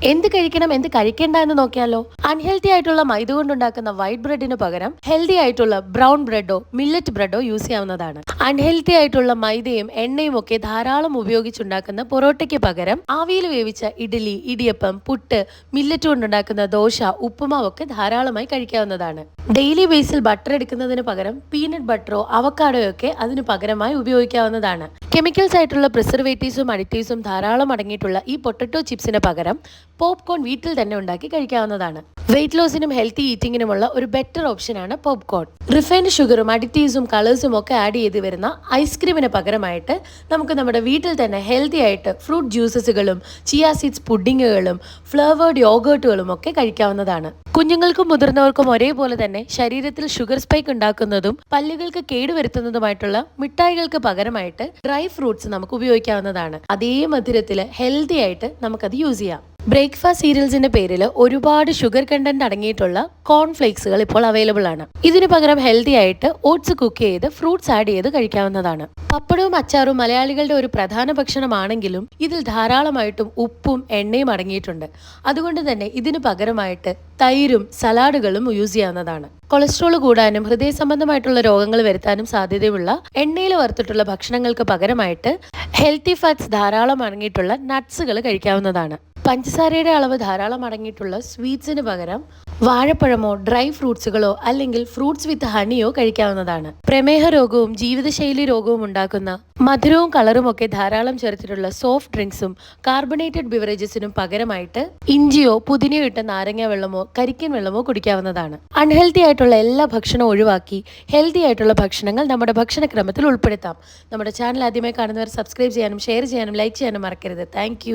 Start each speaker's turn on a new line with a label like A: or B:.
A: എന്ത് കഴിക്കണം എന്ത് കഴിക്കേണ്ട എന്ന് നോക്കിയാലോ. അൺഹെൽത്തി ആയിട്ടുള്ള മൈദ കൊണ്ടുണ്ടാക്കുന്ന വൈറ്റ് ബ്രെഡിന് പകരം ഹെൽത്തി ആയിട്ടുള്ള ബ്രൗൺ ബ്രെഡോ മില്ലറ്റ് ബ്രെഡോ യൂസ് ചെയ്യാവുന്നതാണ്. അൺഹെൽത്തി ആയിട്ടുള്ള മൈദയും എണ്ണയും ഒക്കെ ധാരാളം ഉപയോഗിച്ചുണ്ടാക്കുന്ന പൊറോട്ടയ്ക്ക് പകരം ആവിയിൽ വേവിച്ച ഇഡ്ഡലി, ഇടിയപ്പം, പുട്ട്, മില്ലറ്റ് കൊണ്ടുണ്ടാക്കുന്ന ദോശ, ഉപ്പുമാവ് ഒക്കെ ധാരാളമായി കഴിക്കാവുന്നതാണ്. ഡെയിലി ബേസിൽ ബട്ടർ എടുക്കുന്നതിന് പകരം പീനട്ട് ബട്ടറോ അവക്കാഡോയോ ഒക്കെ അതിന് പകരമായി ഉപയോഗിക്കാവുന്നതാണ്. കെമിക്കൽസ് ആയിട്ടുള്ള പ്രിസർവേറ്റീവ്സും അഡിറ്റീവ്സും ധാരാളം അടങ്ങിയിട്ടുള്ള ഈ പൊട്ടറ്റോ ചിപ്സിന് പകരം പോപ്കോൺ വീട്ടിൽ തന്നെ ഉണ്ടാക്കി കഴിക്കാവുന്നതാണ്. വെയിറ്റ് ലോസിനും ഹെൽത്തി ഈറ്റിങ്ങിനുമുള്ള ഒരു ബെറ്റർ ഓപ്ഷനാണ് പോപ്കോൺ. റിഫൈൻഡ് ഷുഗറും അഡിറ്റീവ്സും കളേഴ്സും ഒക്കെ ആഡ് ചെയ്ത് വരുന്ന ഐസ്ക്രീമിന് പകരമായിട്ട് നമുക്ക് നമ്മുടെ വീട്ടിൽ തന്നെ ഹെൽത്തി ആയിട്ട് ഫ്രൂട്ട് ജ്യൂസസുകളും ചിയാ സീഡ്സ് പുഡിങ്ങുകളും ഫ്ലേവേർഡ് യോഗേർട്ടുകളും ഒക്കെ കഴിക്കാവുന്നതാണ്. കുഞ്ഞുങ്ങൾക്കും മുതിർന്നവർക്കും ഒരേപോലെ തന്നെ ശരീരത്തിൽ ഷുഗർ സ്പൈക്ക് ഉണ്ടാക്കുന്നതും പല്ലുകൾക്ക് കേടുവരുത്തുന്നതുമായിട്ടുള്ള മിഠായികൾക്ക് പകരമായിട്ട് ഡ്രൈ ഫ്രൂട്ട്സ് നമുക്ക് ഉപയോഗിക്കാവുന്നതാണ്. അതേ മധുരത്തിൽ ഹെൽത്തി ആയിട്ട് നമുക്കത് യൂസ് ചെയ്യാം. ബ്രേക്ക്ഫാസ്റ്റ് സീരിയൽസിന്റെ പേരിൽ ഒരുപാട് ഷുഗർ കണ്ടന്റ് അടങ്ങിയിട്ടുള്ള കോൺഫ്ലേക്സുകൾ ഇപ്പോൾ അവൈലബിൾ ആണ്. ഇതിന് പകരം ഹെൽത്തി ആയിട്ട് ഓട്സ് കുക്ക് ചെയ്ത് ഫ്രൂട്ട്സ് ആഡ് ചെയ്ത് കഴിക്കാവുന്നതാണ്. പപ്പടവും അച്ചാറും മലയാളികളുടെ ഒരു പ്രധാന ഭക്ഷണമാണെങ്കിലും ഇതിൽ ധാരാളമായിട്ടും ഉപ്പും എണ്ണയും അടങ്ങിയിട്ടുണ്ട്. അതുകൊണ്ട് തന്നെ ഇതിന് പകരമായിട്ട് തൈരും സലാഡുകളും യൂസ് ചെയ്യാവുന്നതാണ്. കൊളസ്ട്രോൾ കൂടാനും ഹൃദയ സംബന്ധമായിട്ടുള്ള രോഗങ്ങൾ വരുത്താനും സാധ്യതയുള്ള എണ്ണയിൽ വറുത്തിട്ടുള്ള ഭക്ഷണങ്ങൾക്ക് പകരമായിട്ട് ഹെൽത്തി ഫാറ്റ്സ് ധാരാളം അടങ്ങിയിട്ടുള്ള നട്ട്സുകൾ കഴിക്കാവുന്നതാണ്. പഞ്ചസാരയുടെ അളവ് ധാരാളം അടങ്ങിയിട്ടുള്ള സ്വീറ്റ്സിന് പകരം വാഴപ്പഴമോ ഡ്രൈ ഫ്രൂട്ട്സുകളോ അല്ലെങ്കിൽ ഫ്രൂട്ട്സ് വിത്ത് ഹണിയോ കഴിക്കാവുന്നതാണ്. പ്രമേഹ രോഗവും ജീവിതശൈലി രോഗവും ഉണ്ടാക്കുന്ന മധുരവും കളറും ഒക്കെ ധാരാളം ചേർത്തിട്ടുള്ള സോഫ്റ്റ് ഡ്രിങ്ക്സും കാർബണേറ്റഡ് ബിവറേജസിനും പകരമായിട്ട് ഇഞ്ചിയോ പുതിനയോ ഇട്ട നാരങ്ങ വെള്ളമോ കരിക്കൻ വെള്ളമോ കുടിക്കാവുന്നതാണ്. അൺഹെൽത്തി ആയിട്ടുള്ള എല്ലാ ഭക്ഷണവും ഒഴിവാക്കി ഹെൽത്തി ആയിട്ടുള്ള ഭക്ഷണങ്ങൾ നമ്മുടെ ഭക്ഷണക്രമത്തിൽ ഉൾപ്പെടുത്താം. നമ്മുടെ ചാനൽ ആദ്യമായി കാണുന്നവർ സബ്സ്ക്രൈബ് ചെയ്യാനും ഷെയർ ചെയ്യാനും ലൈക്ക് ചെയ്യാനും മറക്കരുത്. താങ്ക്